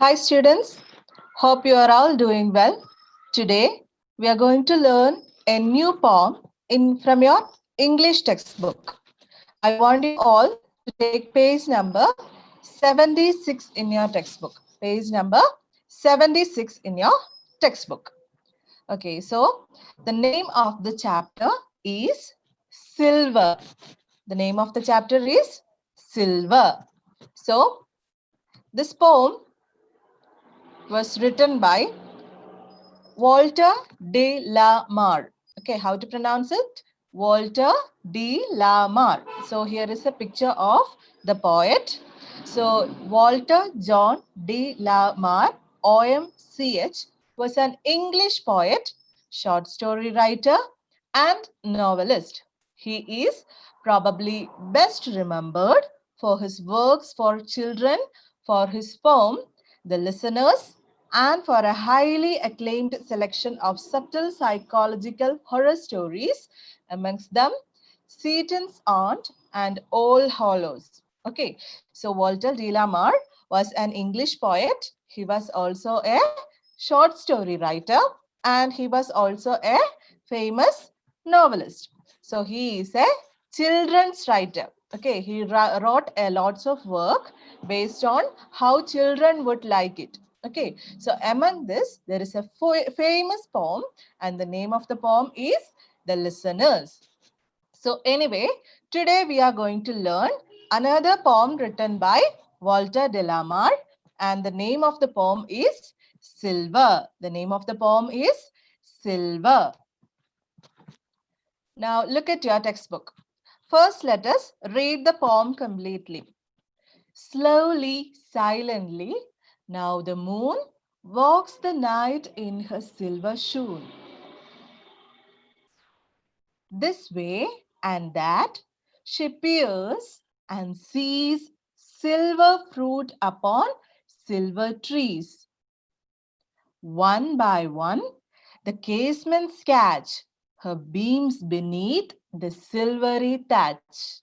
Hi students, hope you are all doing well. Today we are going to learn a new poem from your English textbook. I want you all to take page number 76 in your textbook. Page number 76 in your textbook. Okay, so the name of the chapter is Silver. The name of the chapter is Silver. So this poem was written by Walter de la Mare. Okay, how to pronounce it? Walter de la Mare. So here is a picture of the poet. So Walter John de la Mare, OMCH, was an English poet, short story writer, and novelist. He is probably best remembered for his works for children, for his poem, The Listeners, and for a highly acclaimed selection of subtle psychological horror stories, amongst them Satan's Aunt and All Hollows. Okay, so Walter de la Mare was an English poet. He was also a short story writer and he was also a famous novelist. So he is a children's writer. Okay, he wrote a lots of work based on how children would like it. Okay, so among this, there is a famous poem, and the name of the poem is The Listeners. So, anyway, today we are going to learn another poem written by Walter de la Mare, and the name of the poem is Silver. The name of the poem is Silver. Now, look at your textbook. First, let us read the poem completely. Slowly, silently, now the moon walks the night in her silver shoon. This way and that, she peers and sees silver fruit upon silver trees. One by one, the casements catch her beams beneath the silvery thatch.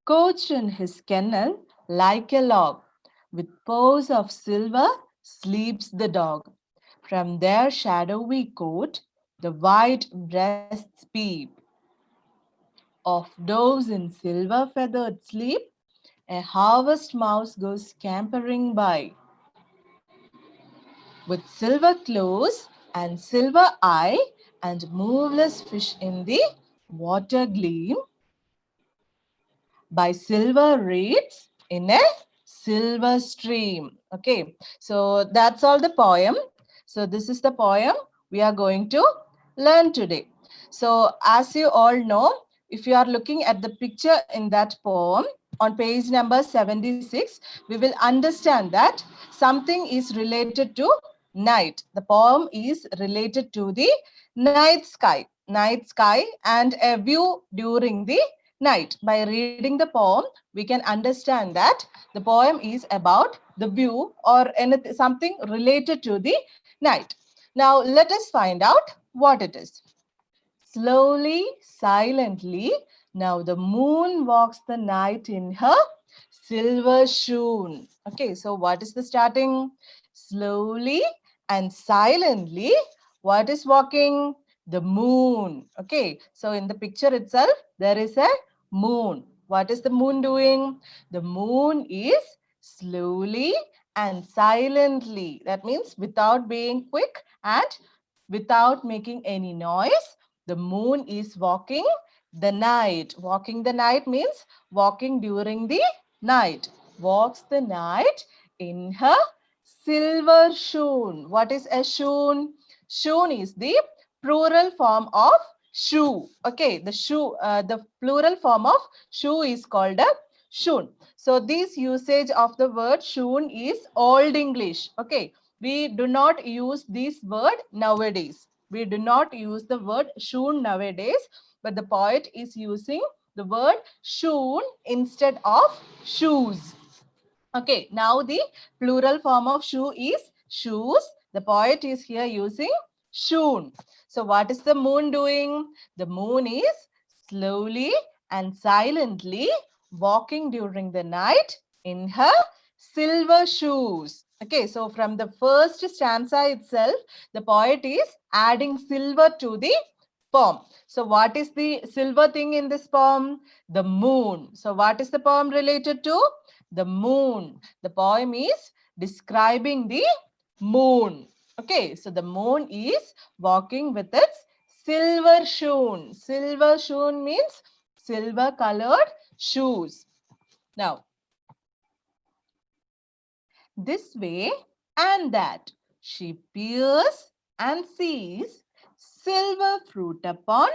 Couched in his kennel like a log, with paws of silver sleeps the dog. From their shadowy coat, the white breasts peep. Of doves in silver feathered sleep, a harvest mouse goes scampering by. With silver claws and silver eye, and moveless fish in the water gleam, by silver reeds in a silver stream. Okay, so that's all the poem. So this is the poem we are going to learn today. So as you all know, if you are looking at the picture in that poem on page number 76, we will understand that something is related to night. The poem is related to the night sky and a view during the night. By reading the poem, we can understand that the poem is about the view or anything, something related to the night. Now, let us find out what it is. Slowly, silently, now the moon walks the night in her silver shoon. Okay, so what is the starting? Slowly and silently, what is walking? The moon. Okay, so in the picture itself, there is a moon. What is the moon doing? The moon is slowly and silently. That means without being quick and without making any noise. The moon is walking the night. Walking the night means walking during the night. Walks the night in her silver shoon. What is a shoon? Shoon is the plural form of shoe. Okay, the plural form of shoe is called a shoon. So this usage of the word shoon is Old English. Okay, we do not use this word nowadays. We do not use the word shoon nowadays, but the poet is using the word shoon instead of shoes. Okay, now the plural form of shoe is shoes. The poet is here using shoon. So what is the moon doing? The moon is slowly and silently walking during the night in her silver shoes. Okay, so from the first stanza itself, the poet is adding silver to the poem. So what is the silver thing in this poem? The moon. So what is the poem related to? The moon. The poem is describing the moon. Okay, so the moon is walking with its silver shoon. Silver shoon means silver colored shoes. Now, this way and that she peers and sees silver fruit upon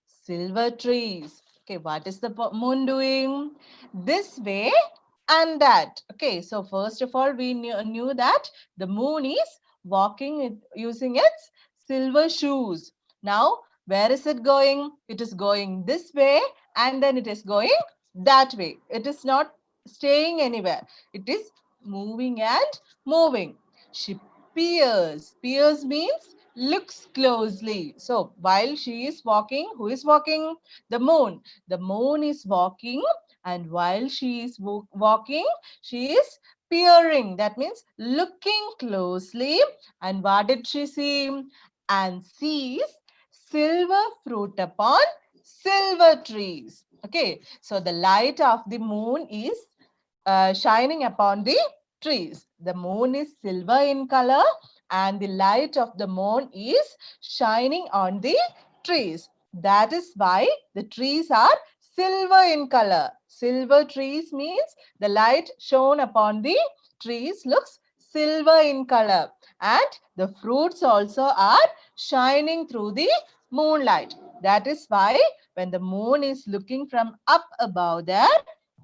silver trees. Okay, what is the moon doing? This way and that. Okay, so first of all, we knew that the moon is walking using its silver shoes. Now, where is it going? It is going this way and then it is going that way. It is not staying anywhere. It is moving and moving. She peers. Peers means looks closely. So while she is walking, who is walking? The moon. The moon is walking, and while she is walking, she is peering. That means looking closely. And what did she see? And sees silver fruit upon silver trees. Okay, so the light of the moon is shining upon the trees. The moon is silver in color and the light of the moon is shining on the trees. That is why the trees are silver in color. Silver trees means the light shown upon the trees looks silver in color and the fruits also are shining through the moonlight. That is why when the moon is looking from up above there,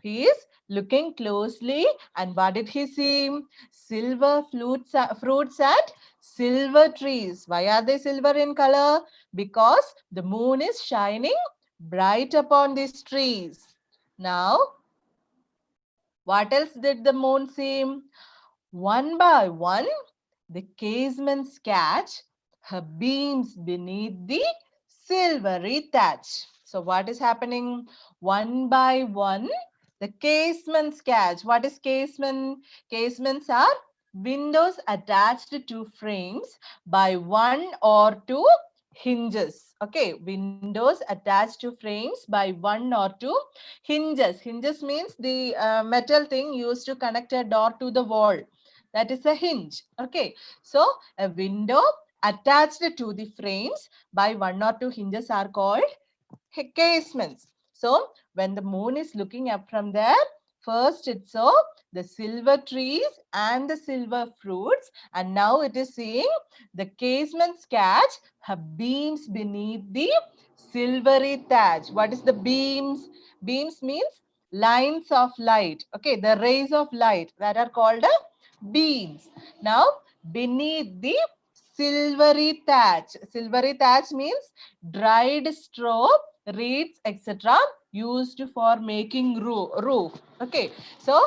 he is looking closely, and what did he see? Silver fruits and silver trees. Why are they silver in color? Because the moon is shining bright upon these trees. Now, what else did the moon see? One by one, the casements catch her beams beneath the silvery thatch. So what is happening? One by one, the casements catch. What is casement? Casements are windows attached to frames by one or two hinges. Okay, windows attached to frames by one or two hinges. Hinges means the metal thing used to connect a door to the wall. That is a hinge. Okay, so a window attached to the frames by one or two hinges are called casements. So when the moon is looking up from there, first it saw the silver trees and the silver fruits, and now it is seeing the casements catch her beams beneath the silvery thatch. What is the beams? Beams means lines of light. Okay, the rays of light that are called beams. Now beneath the silvery thatch. Silvery thatch means dried straw, reeds, etc. used for making roof. Okay, so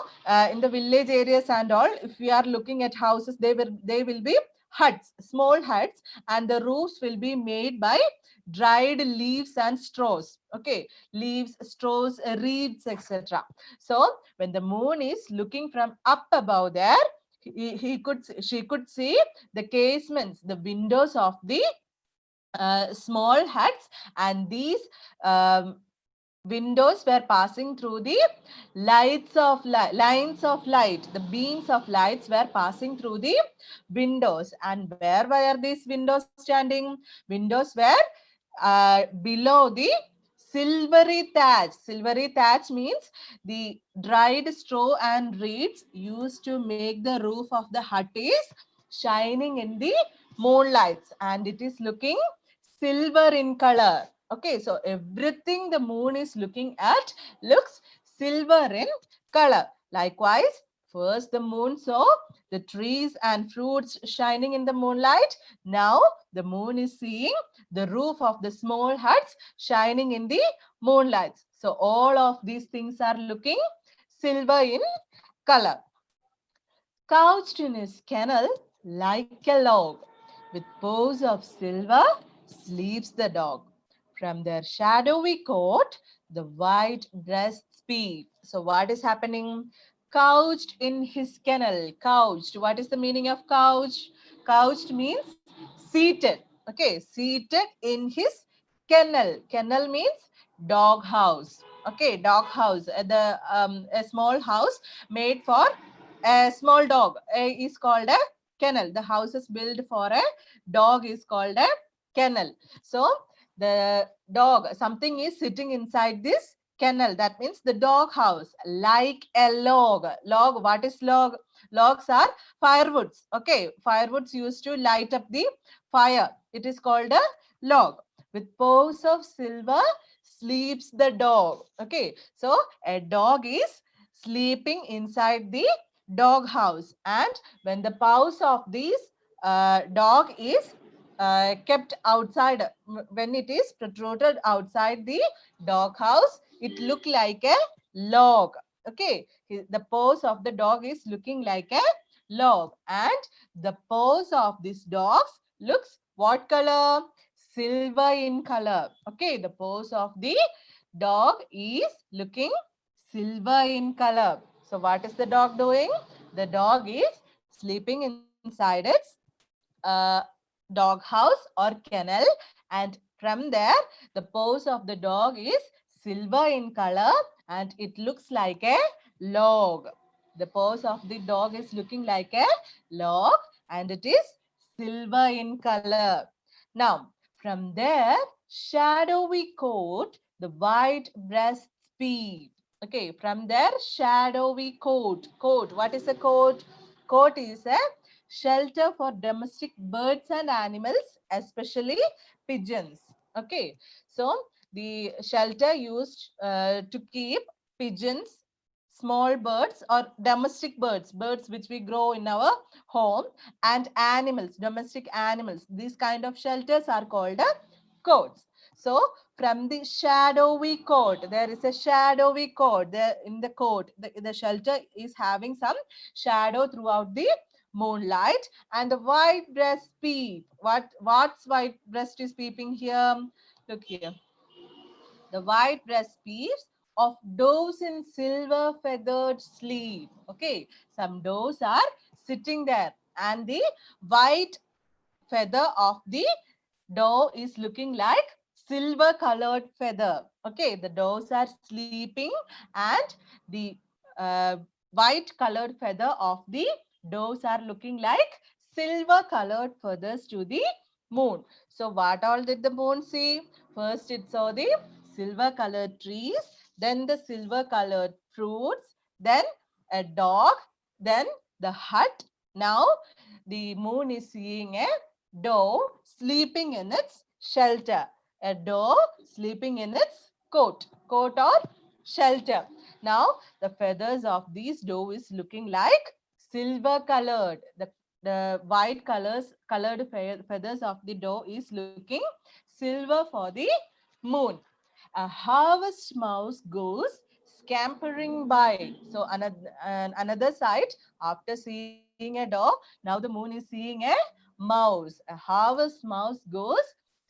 in the village areas and all, if we are looking at houses, they will be huts, small huts, and the roofs will be made by dried leaves and straws. Okay, leaves, straws, reeds, etc. So when the moon is looking from up above there, she could see the casements, the windows of the small huts, and these um, windows were passing through the lines of light. The beams of lights were passing through the windows. And where were these windows standing? Windows were below the silvery thatch. Silvery thatch means the dried straw and reeds used to make the roof of the hut is shining in the moonlights, and it is looking silver in color. Okay, so everything the moon is looking at looks silver in color. Likewise, first the moon saw the trees and fruits shining in the moonlight. Now the moon is seeing the roof of the small huts shining in the moonlight. So all of these things are looking silver in color. Couched in his kennel like a log, with paws of silver, sleeps the dog. From their shadowy coat, the white breast speed. So what is happening? couched in his kennel. Couched. What is the meaning of couched? Couched means seated. Okay, seated in his kennel. Kennel means dog house. Okay, dog house. A small house made for a small dog is called a kennel. The house is built for a dog is called a kennel. So the dog, something is sitting inside this kennel. That means the dog house, like a log. Log, what is log? Logs are firewoods. Okay, firewoods used to light up the fire. It is called a log. With paws of silver sleeps the dog. Okay, so a dog is sleeping inside the dog house, and when the paws of this dog is kept outside, when it is protruded outside the dog house, it look like a log. Okay, the paws of the dog is looking like a log, and the paws of this dogs looks what color? Silver in color. Okay, the paws of the dog is looking silver in color. So what is the dog doing? The dog is sleeping inside its uh, dog house or kennel, and from there the paws of the dog is silver in color and it looks like a log. The paws of the dog is looking like a log and it is silver in color. Now from there, shadowy coat, the white breast speed. Okay, from there, shadowy coat. Coat, what is a coat? Coat is a shelter for domestic birds and animals, especially pigeons. Okay, so the shelter used to keep pigeons, small birds or domestic birds, birds which we grow in our home, and animals, domestic animals. These kind of shelters are called coats. So from the shadowy coat, there is a shadowy coat there in the coat. The shelter is having some shadow throughout the moonlight, and the white breast peep. What's white breast is peeping here? Look here. The white breast peeps of doves in silver feathered sleep. Okay, some doves are sitting there, and the white feather of the dove is looking like silver colored feather. Okay, the doves are sleeping and the uh, white colored feather of the doves are looking like silver colored feathers to the moon. So what all did the moon see? First it saw the silver colored trees, then the silver colored fruits, then a dog, then the hut. Now the moon is seeing a dove sleeping in its shelter. A dove sleeping in its coat or shelter. Now the feathers of these dove is looking like silver colored. The white colored feathers of the dove is looking silver for the moon. A harvest mouse goes scampering by. So another side, after seeing a dog, now the moon is seeing a mouse. A harvest mouse goes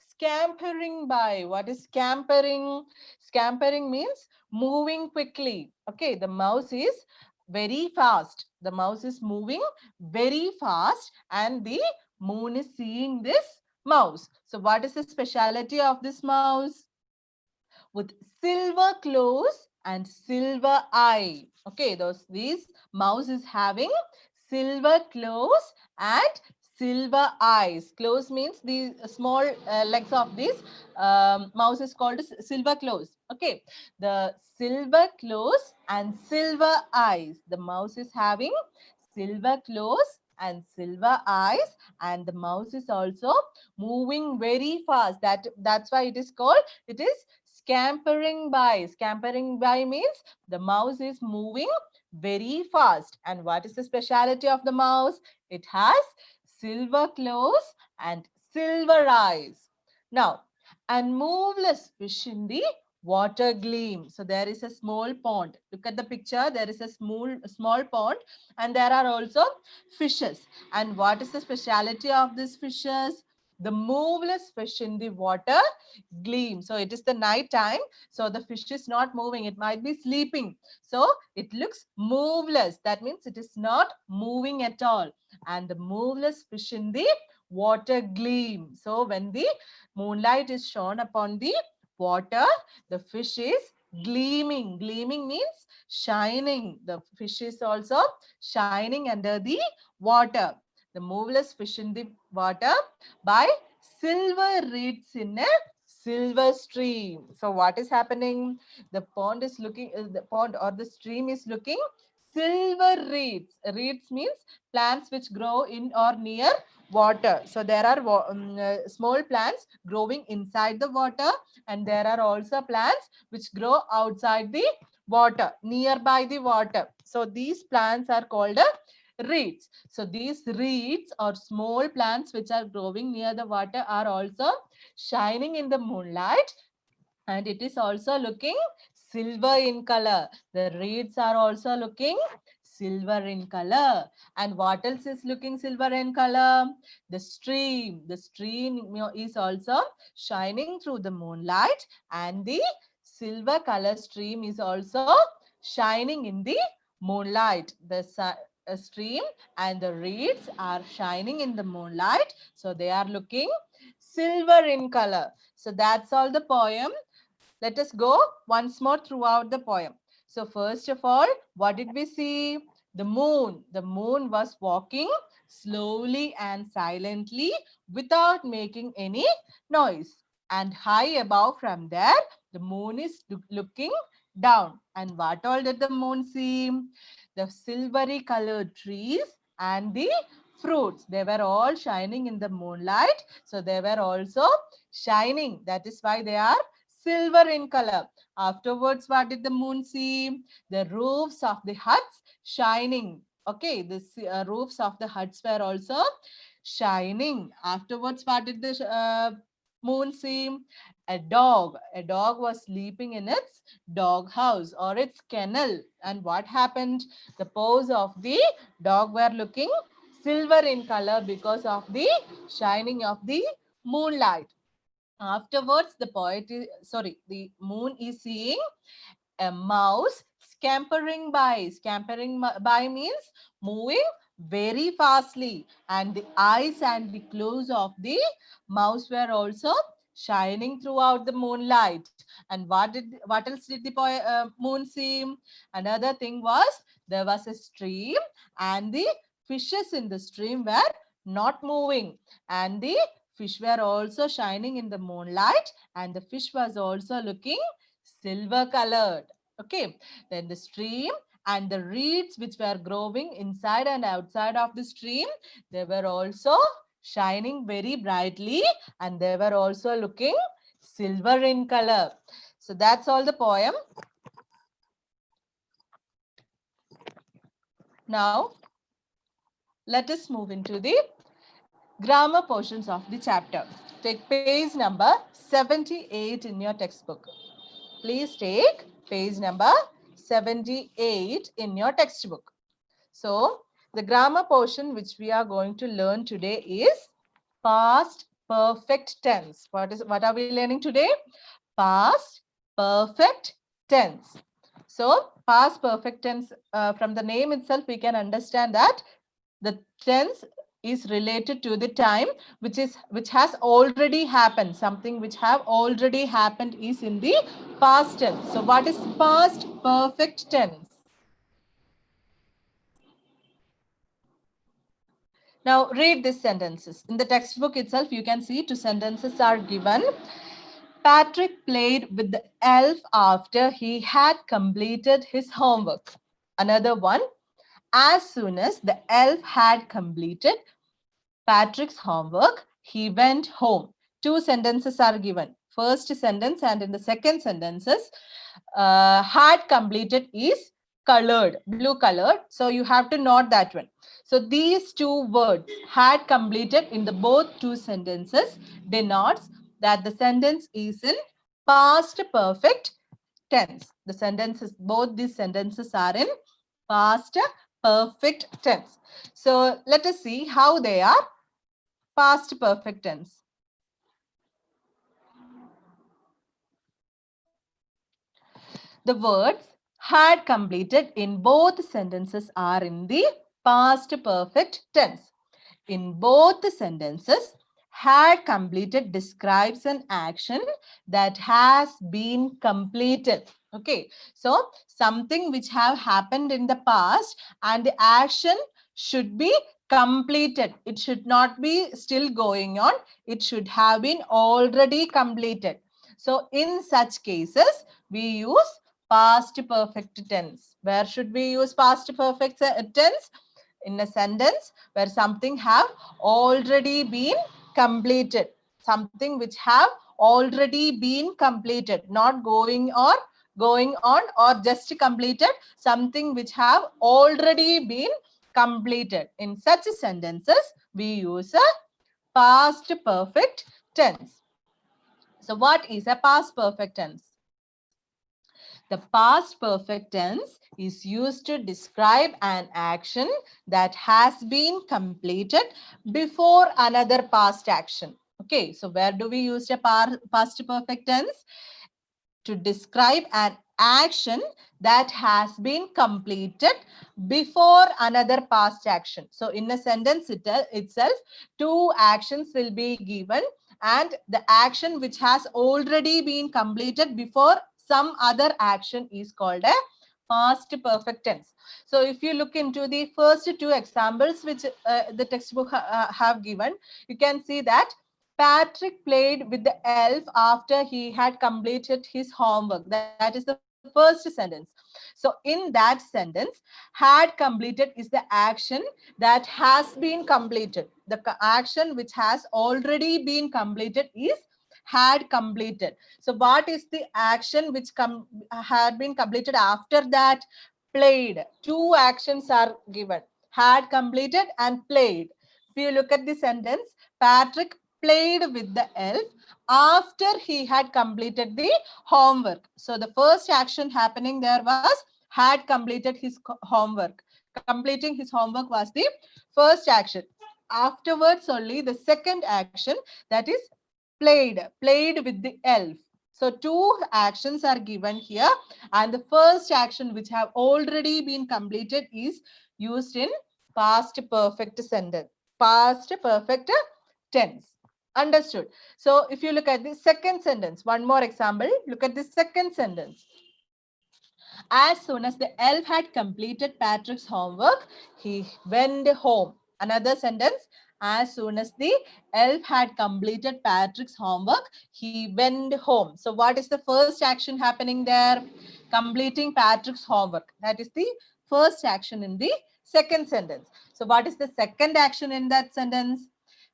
scampering by. What is scampering? Scampering means moving quickly. Okay, the mouse is very fast. The mouse is moving very fast and the moon is seeing this mouse. So what is the speciality of this mouse? With silver claws and silver eye. Okay, these mouse is having silver claws and silver eyes. Claws means the small legs of this mouse is called silver claws. Okay, the silver claws and silver eyes. The mouse is having silver claws and silver eyes, and the mouse is also moving very fast. That's why it is called, it is scampering by. Scampering by means the mouse is moving very fast. And what is the speciality of the mouse? It has silver claws and silver eyes. Now, and moveless fish in the water gleam. So there is a small pond. Look at the picture. There is a small pond, and there are also fishes. And what is the speciality of these fishes? The moveless fish in the water gleam. So it is the night time. So the fish is not moving. It might be sleeping. So it looks moveless. That means it is not moving at all. And the moveless fish in the water gleam. So when the moonlight is shone upon the water, the fish is gleaming. Gleaming means shining. The fish is also shining under the water. The moveless fish in the water by silver reeds in a silver stream. So what is happening? The pond is looking, the pond or the stream is looking silver reeds. Reeds means plants which grow in or near water. So there are small plants growing inside the water, and there are also plants which grow outside the water, nearby the water. So these plants are called reeds. So these reeds or small plants which are growing near the water are also shining in the moonlight, and it is also looking silver in color. The reeds are also looking silver in color. And what else is looking silver in color? The stream. The stream is also shining through the moonlight, and the silver color stream is also shining in the moonlight. The stream and the reeds are shining in the moonlight, so they are looking silver in color. So that's all the poem. Let us go once more throughout the poem. So first of all, what did we see? The moon. The moon was walking slowly and silently without making any noise. And high above from there, the moon is looking down. And what all did the moon see? The silvery colored trees and the fruits. They were all shining in the moonlight. So they were also shining. That is why they are silver in color. Afterwards, what did the moon see? The roofs of the huts shining. Okay, the roofs of the huts were also shining. Afterwards, what did the moon see? A dog. A dog was sleeping in its dog house or its kennel. And what happened? The paws of the dog were looking silver in color because of the shining of the moonlight. Afterwards, the moon is seeing a mouse scampering by. Scampering by means moving very fastly, and the eyes and the claws of the mouse were also shining throughout the moonlight. And what else did the moon see? Another thing was there was a stream, and the fishes in the stream were not moving, and the fish were also shining in the moonlight, and the fish was also looking silver colored. Okay, then the stream and the reeds which were growing inside and outside of the stream, they were also shining very brightly, and they were also looking silver in color. So that's all the poem. Now let us move into the grammar portions of the chapter. Take page number 78 in your textbook. Please take page number 78 in your textbook. So, the grammar portion which we are going to learn today is past perfect tense. What are we learning today? Past perfect tense. So, past perfect tense, from the name itself, we can understand that the tense is related to the time which has already happened. Something which have already happened is in the past tense. So what is past perfect tense? Now read these sentences. In the textbook itself, you can see two sentences are given. Patrick played with the elf after he had completed his homework. Another one, as soon as the elf had completed Patrick's homework, he went home. Two sentences are given. First sentence and in the second sentences, had completed is colored, blue colored. So you have to note that one. So these two words, had completed, in the both two sentences denotes that the sentence is in past perfect tense. The sentences, both these sentences are in past perfect tense. So let us see how they are past perfect tense. the words had completed in both sentences are in the past perfect tense. In both sentences, had completed describes an action that has been completed. Okay, so something which have happened in the past and the action should be completed. It should not be still going on. It should have been already completed. So in such cases, we use past perfect tense. Where should we use past perfect tense? In a sentence where something have already been completed. Something which have already been completed, not going on or just completed, something which have already been completed. In such sentences, we use a past perfect tense. So what is a past perfect tense? The past perfect tense is used to describe an action that has been completed before another past action. Okay, so where do we use a past perfect tense? To describe an action that has been completed before another past action. So in a sentence itself, two actions will be given, and the action which has already been completed before some other action is called a past perfect tense. So if you look into the first two examples which the textbook have given, you can see that Patrick played with the elf after he had completed his homework. That is the first sentence. So in that sentence, had completed is the action that has been completed. The action which has already been completed is had completed. So what is the action which had been completed after that? Played. Two actions are given. Had completed and played. If you look at the sentence, Patrick played with the elf after he had completed the homework. So the first action happening there was had completed his homework. Completing his homework was the first action. Afterwards only the second action, that is played with the elf. So two actions are given here, and the first action which have already been completed is used in past perfect sentence, past perfect tense. Understood? So if you look at the second sentence, one more example, look at the second sentence. As soon as the elf had completed Patrick's homework, he went home. Another sentence. As soon as the elf had completed Patrick's homework, he went home. So what is the first action happening there? Completing Patrick's homework. That is the first action in the second sentence. So what is the second action in that sentence?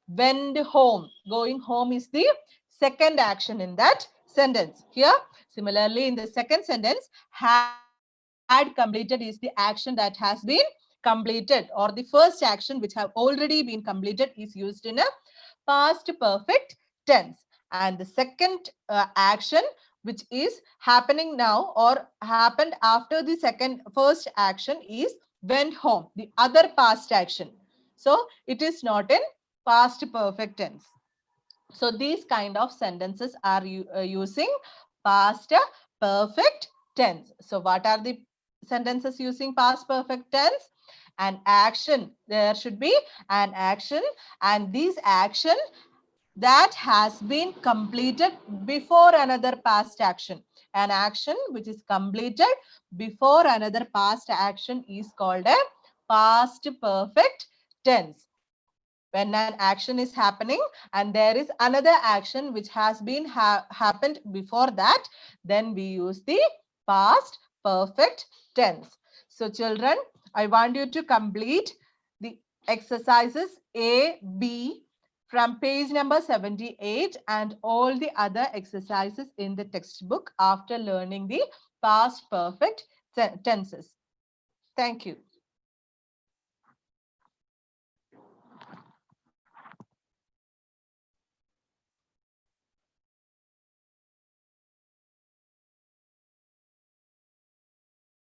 Went home. Going home is the second action in that sentence. Here, similarly, in the second sentence, had completed is the action that has been completed, or the first action which have already been completed is used in a past perfect tense. And the second action which is happening now or happened after the first action is went home, the other past action. So it is not in past perfect tense. So these kind of sentences are using past perfect tense. So what are the sentences using past perfect tense? An action. There should be an action, and this action that has been completed before another past action. An action which is completed before another past action is called a past perfect tense. When an action is happening and there is another action which has been happened before that, then we use the past perfect tense. So children, I want you to complete the exercises A, B from page number 78 and all the other exercises in the textbook after learning the past perfect tenses. Thank you.